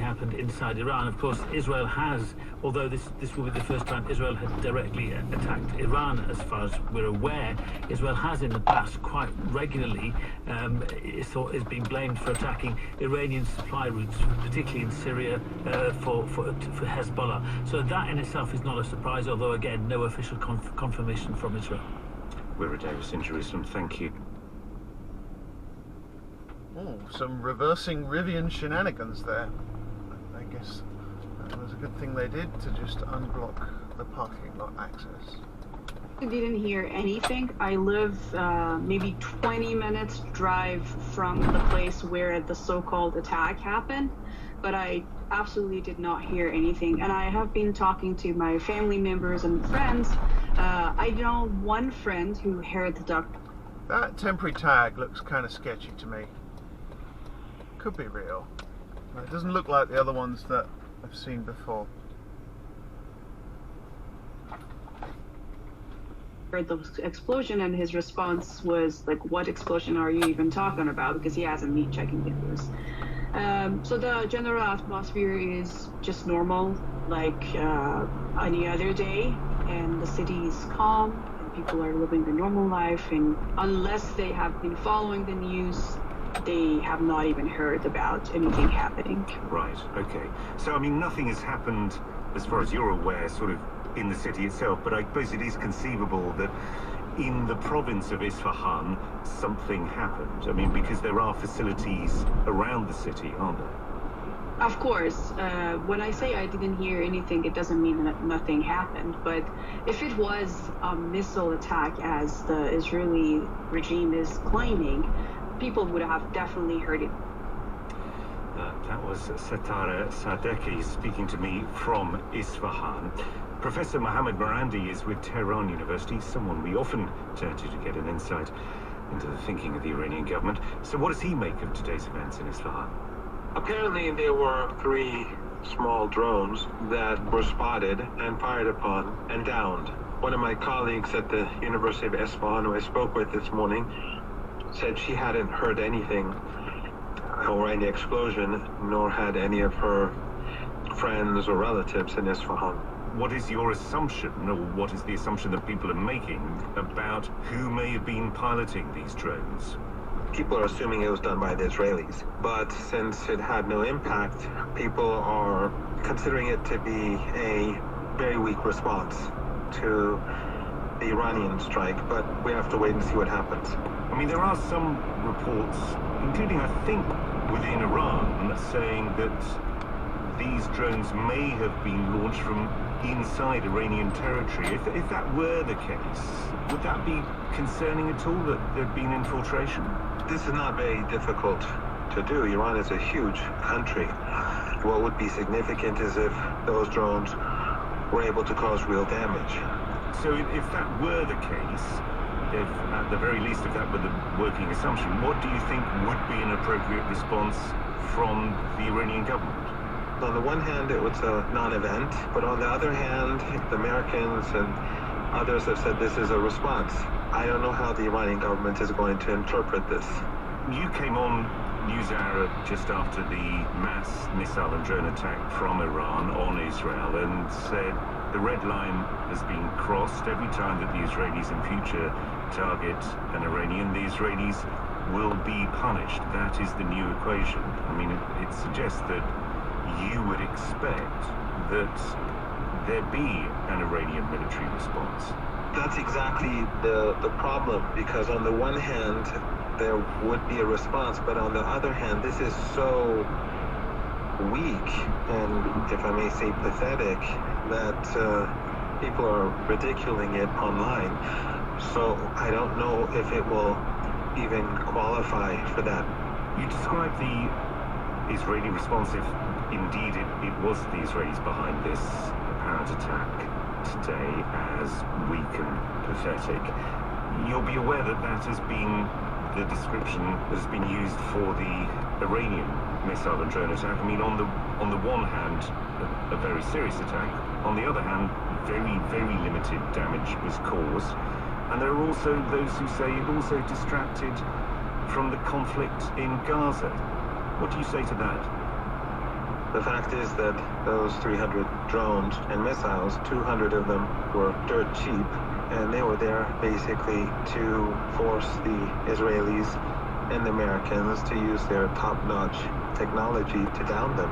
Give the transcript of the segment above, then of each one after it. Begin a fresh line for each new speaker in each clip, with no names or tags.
happened inside Iran. Of course, Israel has, although this will be the first time Israel had directly attacked Iran, as far as we're aware, Israel has in the past quite regularly is being blamed for attacking Iranian supply routes, particularly in Syria, for Hezbollah. So that in itself is not a surprise, although again, no official confirmation from Israel.
We're Davis in Jerusalem. Thank you.
Oh, some reversing Rivian shenanigans there. I guess that was a good thing they did to just unblock the parking lot access.
I didn't hear anything. I live maybe 20 minutes drive from the place where the so-called attack happened, but I absolutely did not hear anything. And I have been talking to my family members and friends. I know one friend who heard the duck.
That temporary tag looks kind of sketchy to me. Could be real. It doesn't look like the other ones that I've seen before.
Heard the explosion, and his response was like, "What explosion are you even talking about?" Because he hasn't been checking the news. So the general atmosphere is just normal, like any other day, and the city is calm, and people are living their normal life, and unless they have been following the news, they have not even heard about anything happening.
Right, okay. So, I mean, nothing has happened, as far as you're aware, sort of in the city itself, but I suppose it is conceivable that in the province of Isfahan, something happened. I mean, because there are facilities around the city, aren't there?
Of course. When I say I didn't hear anything, it doesn't mean that nothing happened. But if it was a missile attack, as the Israeli regime is claiming, people would have definitely heard it.
That was Satara Sadeki speaking to me from Isfahan. Professor Mohammed Marandi is with Tehran University, someone we often turn to get an insight into the thinking of the Iranian government. So what does he make of today's events in Isfahan?
Apparently there were 3 small drones that were spotted and fired upon and downed. One of my colleagues at the University of Isfahan, who I spoke with this morning, said she hadn't heard anything or any explosion, nor had any of her friends or relatives in Isfahan.
What is your assumption, or what is the assumption that people are making about who may have been piloting these drones?
People are assuming it was done by the Israelis, but since it had no impact, people are considering it to be a very weak response to the Iranian strike, but we have to wait and see what happens.
I mean, there are some reports, including I think within Iran, saying that these drones may have been launched from inside Iranian territory. If that were the case, would that be concerning at all, that there'd been infiltration?
This is not very difficult to do. Iran is a huge country. What would be significant is if those drones were able to cause real damage.
So if that were the case, if at the very least if that were the working assumption, what do you think would be an appropriate response from the Iranian government?
On the one hand, it was a non-event, but on the other hand, the Americans and others have said this is a response. I don't know how the Iranian government is going to interpret this.
You came on NewsHour just after the mass missile and drone attack from Iran on Israel and said the red line has been crossed. Every time that the Israelis in future target an Iranian, the Israelis will be punished. That is the new equation. I mean, it suggests that you would expect that there be an Iranian military response.
That's exactly the problem, because on the one hand, there would be a response, but on the other hand, this is so weak and, if I may say, pathetic, that people are ridiculing it online. So I don't know if it will even qualify for that.
You describe the Israeli response, if indeed it was the Israelis behind this apparent attack today, as weak and pathetic. You'll be aware that that has been the description that has been used for the Iranian missile and drone attack. I mean, on the one hand, a very serious attack. On the other hand, very, very limited damage was caused. And there are also those who say it also distracted from the conflict in Gaza. What do you say to that?
The fact is that those 300 drones and missiles, 200 of them were dirt cheap, and they were there basically to force the Israelis and the Americans to use their top-notch technology to down them.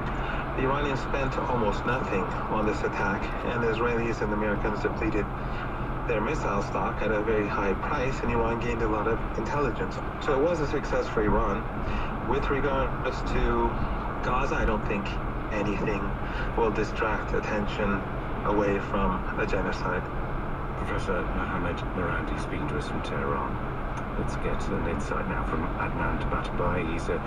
The Iranians spent almost nothing on this attack, and the Israelis and the Americans depleted their missile stock at a very high price, and Iran gained a lot of intelligence. So it was a success for Iran. With regards to Gaza, I don't think anything will distract attention away from the genocide.
Professor Mohammed Mirandi speaking to us from Tehran. Let's get an insight now from Adnan Tabatabai. He's an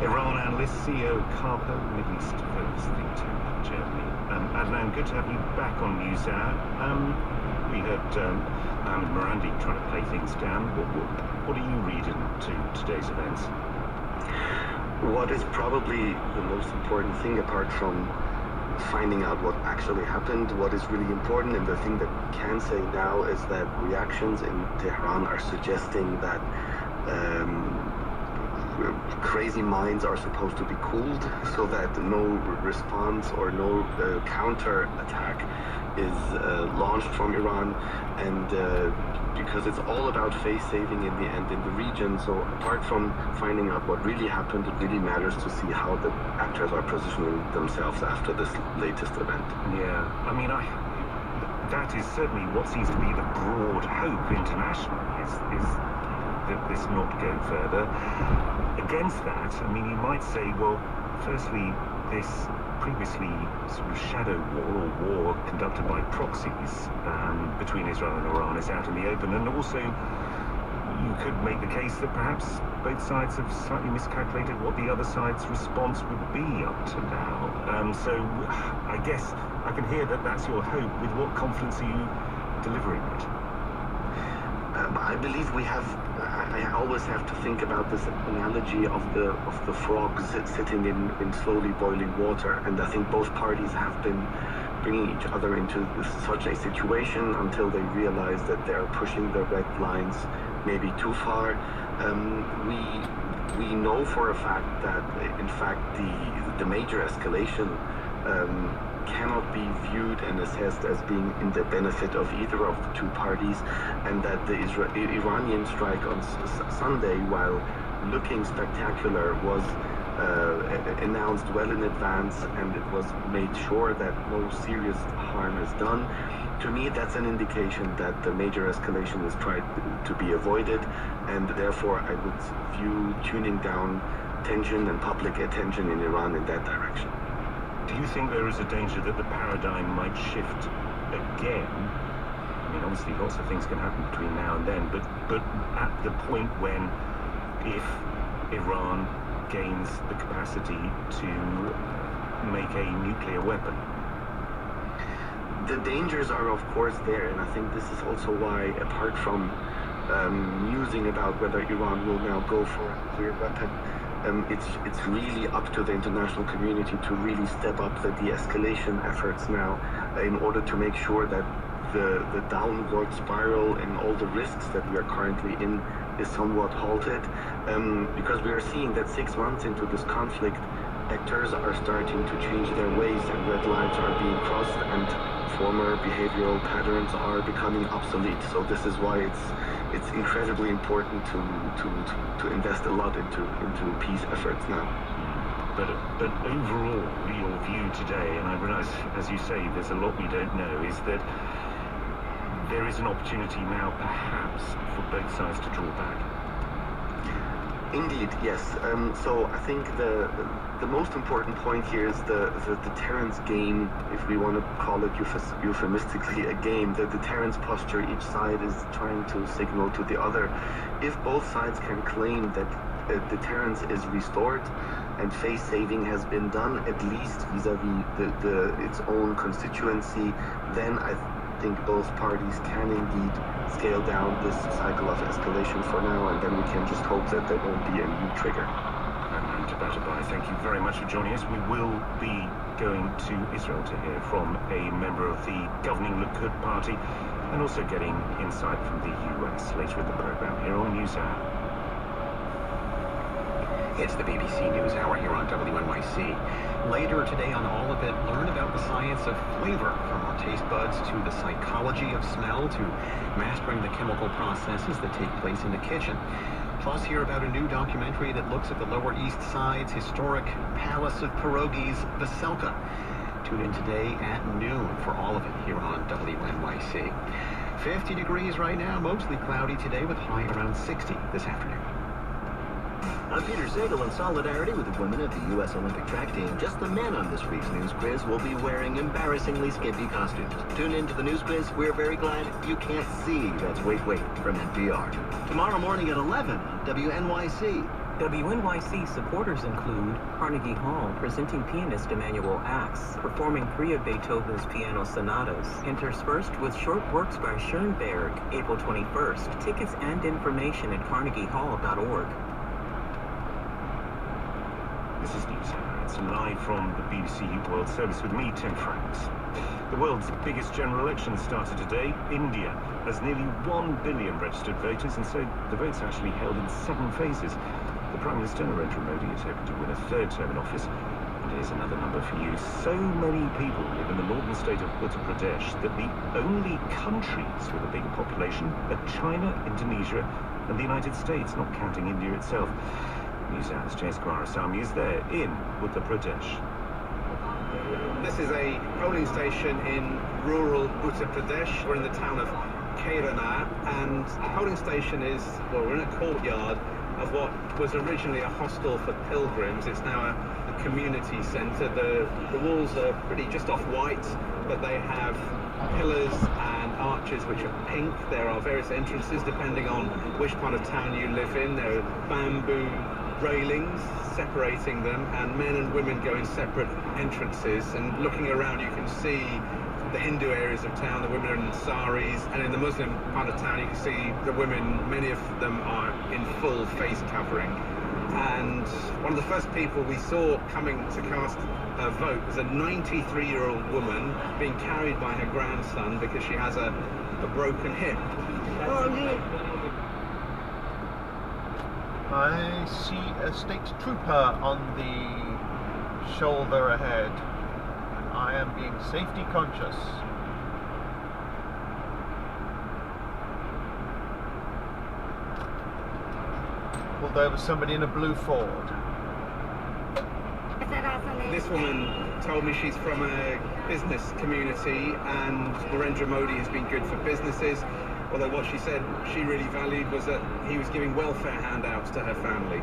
Iran analyst, CEO of Carpo, Middle East Affairs think tank, Germany. Adnan, good to have you back on NewsHour. We heard Mohammed Mirandi trying to play things down. What do you read into today's events?
What is probably the most important thing, apart from finding out what actually happened, what is really important, and the thing that we can say now is that reactions in Tehran are suggesting that crazy minds are supposed to be cooled, so that no response or no counter attack is launched from Iran, and because it's all about face saving in the end in the region. So apart from finding out what really happened, it really matters to see how the actors are positioning themselves after this latest event.
Yeah, I mean, that is certainly what seems to be the broad hope internationally, is that this not go further. Against that, I mean, you might say, well, firstly, this previously sort of shadow war, or war conducted by proxies between Israel and Iran, is out in the open, and also you could make the case that perhaps both sides have slightly miscalculated what the other side's response would be up to now. So I guess I can hear that that's your hope. With what confidence are you delivering it?
I believe we have. I always have to think about this analogy of the frogs sitting in slowly boiling water, and I think both parties have been bringing each other into such a situation until they realize that they are pushing the red lines maybe too far. We know for a fact that, in fact, the major escalation cannot be viewed and assessed as being in the benefit of either of the two parties, and that the Iranian strike on Sunday, while looking spectacular, was announced well in advance, and it was made sure that no serious harm is done. To me, that's an indication that the major escalation is tried to be avoided, and therefore I would view tuning down tension and public attention in Iran in that direction.
Do you think there is a danger that the paradigm might shift again? I mean, obviously lots of things can happen between now and then, but at the point when, if Iran gains the capacity to make a nuclear weapon?
The dangers are of course there, and I think this is also why, apart from musing about whether Iran will now go for a nuclear weapon, it's really up to the international community to really step up the de-escalation efforts now in order to make sure that the downward spiral and all the risks that we are currently in is somewhat halted, because we are seeing that 6 months into this conflict, actors are starting to change their ways, and red lines are being crossed, and former behavioral patterns are becoming obsolete. So this is why it's incredibly important to invest a lot into peace efforts now.
But overall, your view today, and I realise, as you say, there's a lot we don't know, is that there is an opportunity now, perhaps, for both sides to draw back.
Indeed, yes. So I think the most important point here is the deterrence game, if we want to call it euphemistically a game, the deterrence posture each side is trying to signal to the other. If both sides can claim that deterrence is restored and face saving has been done, at least vis-a-vis its own constituency, then I think both parties can indeed scale down this cycle of escalation for now, and then we can just hope that there won't be a new trigger.
And Tabatabai, thank you very much for joining us. We will be going to Israel to hear from a member of the governing Likud party, and also getting insight from the US later in the program here on NewsHour.
It's the BBC NewsHour here on WNYC. Later today on All of It, learn about the science of flavor, from our taste buds to the psychology of smell to mastering the chemical processes that take place in the kitchen. Plus, hear about a new documentary that looks at the Lower East Side's historic Palace of Pierogies, Veselka. Tune in today at noon for all of it here on WNYC. 50 degrees right now, mostly cloudy today with high around 60 this afternoon.
I'm Peter Sagal. In solidarity with the women of the U.S. Olympic track team, just the men on this week's News Quiz will be wearing embarrassingly skimpy costumes. Tune in to the News Quiz. We're very glad you can't see. That's Wait Wait from NPR. Tomorrow morning at 11 on WNYC.
WNYC supporters include Carnegie Hall, presenting pianist Emanuel Ax, performing 3 of Beethoven's piano sonatas, interspersed with short works by Schoenberg, April 21st. Tickets and information at carnegiehall.org.
This is News Highlights, live from the BBC World Service with me, Tim Franks. The world's biggest general election started today. India has nearly 1 billion registered voters, and so the votes are actually held in 7 phases. The Prime Minister, Narendra Modi, is hoping to win a 3rd term in office. And here's another number for you. So many people live in the northern state of Uttar Pradesh that the only countries with a bigger population are China, Indonesia, and the United States, not counting India itself. News Hour's James Kumarasamy is there in Uttar Pradesh.
This is a polling station in rural Uttar Pradesh. We're in the town of Kairana, and the polling station is, well, we're in a courtyard of what was originally a hostel for pilgrims. It's now a community centre. The walls are pretty just off white, but they have pillars and arches which are pink. There are various entrances depending on which part of town you live in. There are bamboo railings separating them, and men and women go in separate entrances. And looking around, you can see the Hindu areas of town. The women are in saris, and in the Muslim part of town, you can see the women. Many of them are in full face covering. And one of the first people we saw coming to cast a vote was a 93-year-old woman being carried by her grandson because she has a broken hip.
I see a state trooper on the shoulder ahead. I am being safety conscious. Pulled over somebody in a blue Ford.
This woman told me she's from a business community and Narendra Modi has been good for businesses. Although what she said she really valued was that he was giving welfare handouts to her family.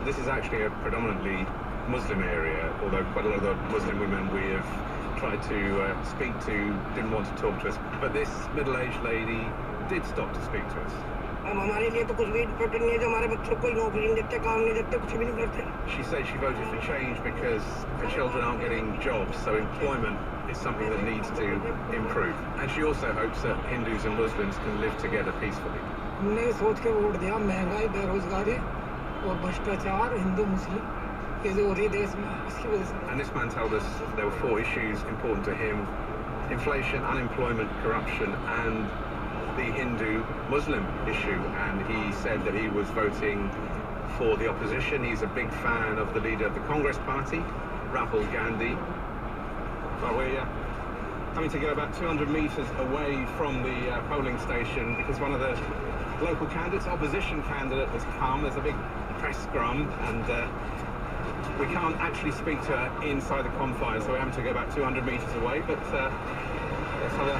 This is actually a predominantly Muslim area, although quite a lot of the Muslim women we have tried to speak to didn't want to talk to us. But this middle-aged lady did stop to speak to us. She said she voted for change because her children aren't getting jobs, so employment is something that needs to improve. And she also hopes that Hindus and Muslims can live together peacefully. And this man told us there were 4 issues important to him: inflation, unemployment, corruption, and the Hindu-Muslim issue. And he said that he was voting for the opposition. He's a big fan of the leader of the Congress Party, Rahul Gandhi. But we're having to go about 200 metres away from the polling station because one of the local candidates, opposition candidate, has come. There's a big press scrum, and we can't actually speak to her inside the confines, so we're having to go about 200 metres away. But let's have a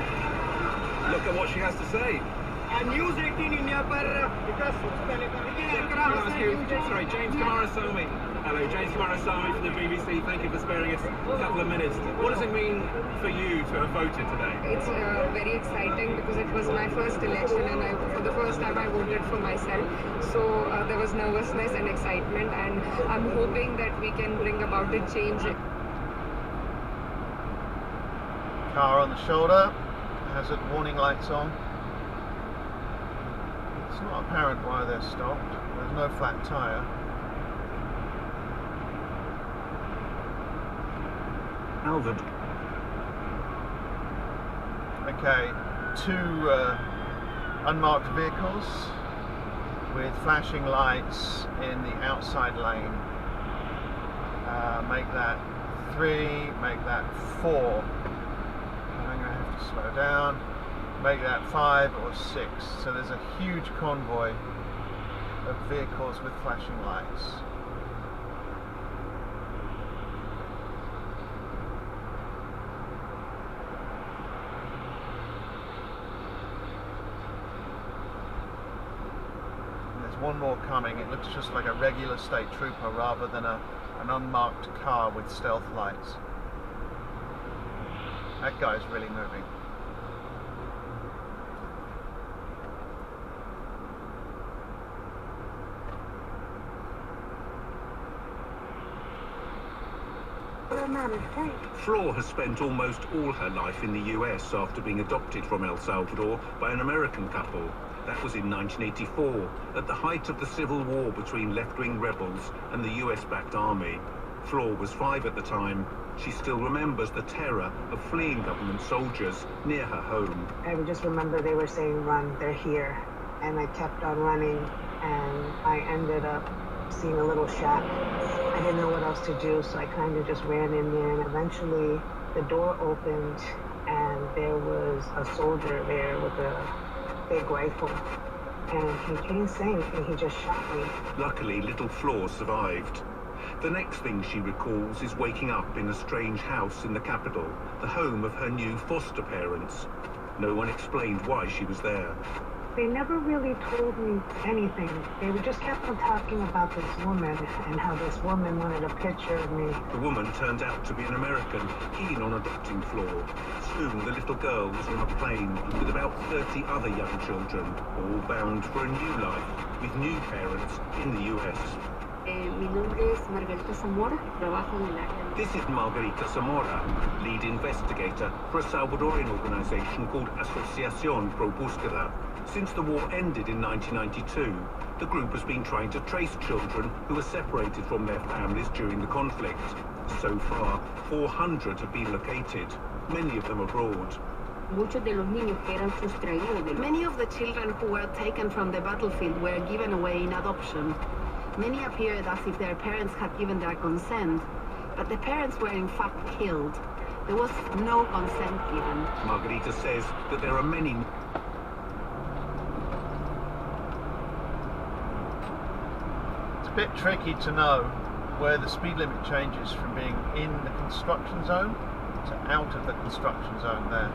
look at what she has to say. News 18 India sorry, James Kumarasamy. Hello, James Kumarasamy from the BBC. Thank you for sparing us a couple of minutes. What does it mean for you to have voted today?
It's very exciting because it was my first election, and for the first time I voted for myself. So there was nervousness and excitement, and I'm hoping that we can bring about a change.
Car on the shoulder, hazard warning lights on. It's not apparent why they're stopped. There's no flat tyre.
Salvador.
Okay, 2 unmarked vehicles with flashing lights in the outside lane. make that 3, make that 4. And I'm going to have to slow down, make that 5 or 6. So there's a huge convoy of vehicles with flashing lights. One more coming. It looks just like a regular state trooper rather than an unmarked car with stealth lights. That guy's really moving.
Flor has spent almost all her life in the US after being adopted from El Salvador by an American couple. That was in 1984, at the height of the civil war between left-wing rebels and the US-backed army. Flor was 5 at the time. She still remembers the terror of fleeing government soldiers near her home.
I just remember they were saying, "Run, they're here." And I kept on running, and I ended up seeing a little shack. I didn't know what else to do, so I kind of just ran in there, and eventually the door opened, and there was a soldier there with a big rifle, and he didn't say anything, he just shot me.
Luckily, little Flor survived. The next thing she recalls is waking up in a strange house in the capital, the home of her new foster parents. No one explained why she was there.
They never really told me anything. They just kept on talking about this woman and how this woman wanted a picture of me.
The woman turned out to be an American, keen on adopting Flor. Soon the little girl was on a plane with about 30 other young children, all bound for a new life with new parents in the US.
Mi nombre es Margarita Zamora, trabajo en el área.
This is Margarita Zamora, lead investigator for a Salvadorian organization called Asociación Pro Búsqueda. Since the war ended in 1992, the group has been trying to trace children who were separated from their families during the conflict. So far, 400 have been located, many of them abroad.
Many of the children who were taken from the battlefield were given away in adoption. Many appeared as if their parents had given their consent, but the parents were in fact killed. There was no consent given.
Margarita says that there are many...
It's a bit tricky to know where the speed limit changes from being in the construction zone to out of the construction zone there.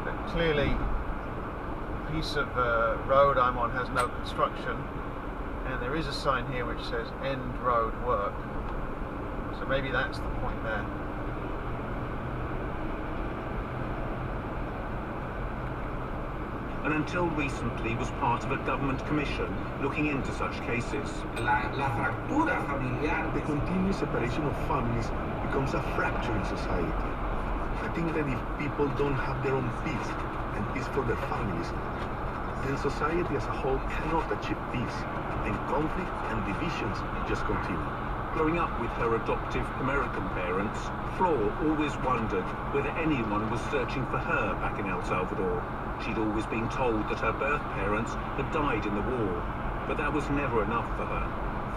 But clearly, the piece of road I'm on has no construction, and there is a sign here which says end road work. So maybe that's the point there.
And until recently was part of a government commission looking into such cases.
The continuous separation of families becomes a fracture in society. I think that if people don't have their own peace and peace for their families, then society as a whole cannot achieve peace, and conflict and divisions just continue.
Growing up with her adoptive American parents, Flor always wondered whether anyone was searching for her back in El Salvador. She'd always been told that her birth parents had died in the war, but that was never enough for her.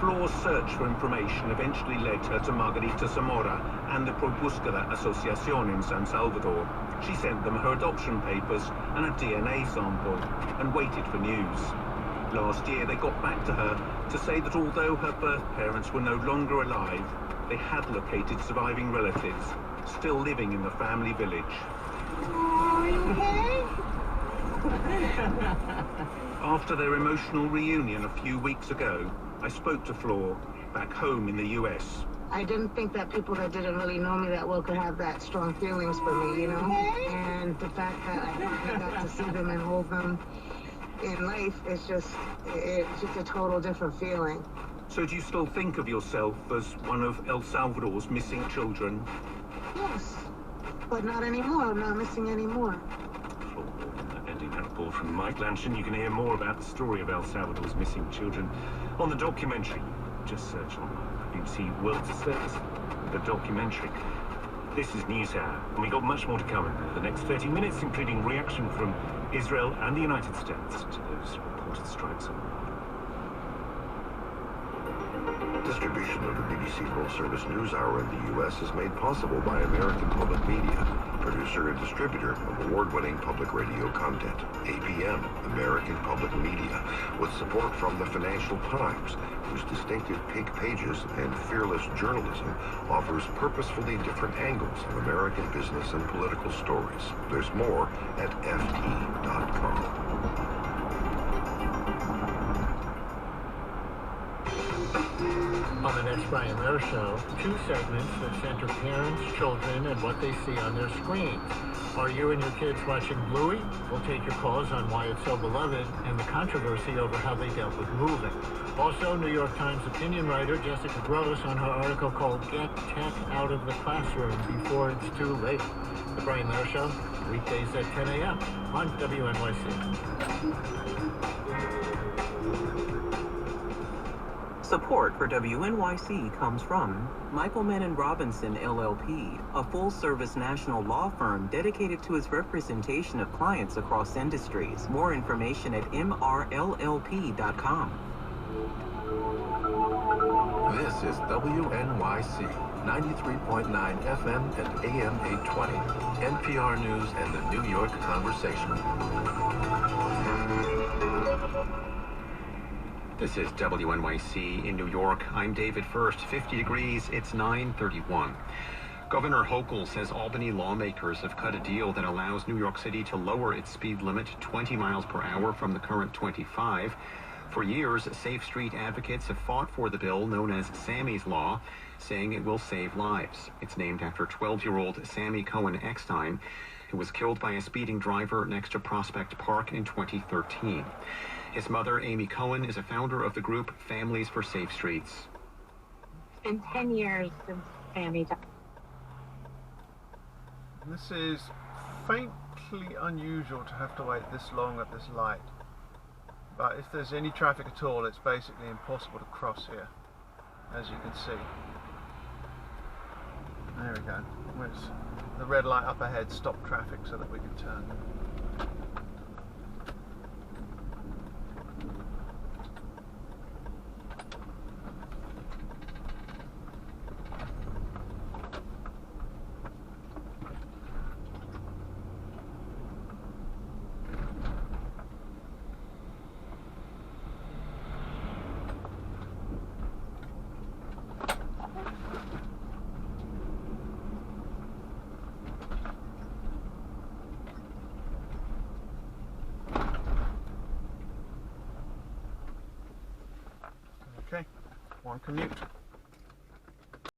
Flor's search for information eventually led her to Margarita Zamora and the Pro Búsqueda Asociación in San Salvador. She sent them her adoption papers and a DNA sample and waited for news. Last year they got back to her to say that although her birth parents were no longer alive, they had located surviving relatives, still living in the family village.
Are you okay?
After their emotional reunion a few weeks ago, I spoke to Flor back home in the US.
I didn't think that people that didn't really know me that well could have that strong feelings for me, you know? And the fact that I got to see them and hold them in life is just a total different feeling.
So do you still think of yourself as one of El Salvador's missing children?
Yes, but not anymore. I'm not missing anymore.
Ending that report from Mike Lanshan. You can hear more about the story of El Salvador's missing children on the documentary. Just search on BBC World Service, the documentary. This is NewsHour, and we've got much more to come in the next 30 minutes, including reaction from Israel and the United States to those reported strikes on
Distribution of the BBC World Service News Hour in the U.S. is made possible by American Public Media, producer and distributor of award-winning public radio content. APM, American Public Media, with support from the Financial Times, whose distinctive pink pages and fearless journalism offers purposefully different angles of American business and political stories. There's more at ft.com.
On the next Brian Lair Show, 2 segments that center parents, children, and what they see on their screens. Are you and your kids watching Bluey? We'll take your calls on why it's so beloved and the controversy over how they dealt with moving. Also, New York Times opinion writer Jessica Gross on her article called Get Tech Out of the Classroom Before It's Too Late. The Brian Lair Show, weekdays at 10 a.m. on WNYC.
Support for WNYC comes from Michael Mann & Robinson, LLP, a full-service national law firm dedicated to its representation of clients across industries. More information at mrllp.com.
This is WNYC, 93.9 FM and AM 820, NPR News and the New York Conversation.
This is WNYC in New York. I'm David First. 50 degrees, it's 9:31. Governor Hochul says Albany lawmakers have cut a deal that allows New York City to lower its speed limit 20 miles per hour from the current 25. For years, Safe Street advocates have fought for the bill known as Sammy's Law, saying it will save lives. It's named after 12-year-old Sammy Cohen Eckstein, who was killed by a speeding driver next to Prospect Park in 2013. His mother, Amy Cohen, is a founder of the group Families for Safe Streets.
It's been 10 years since Sammy died.
This is faintly unusual to have to wait this long at this light. But if there's any traffic at all, it's basically impossible to cross here, as you can see. There we go. The red light up ahead stopped traffic so that we could turn. Okay, one commute.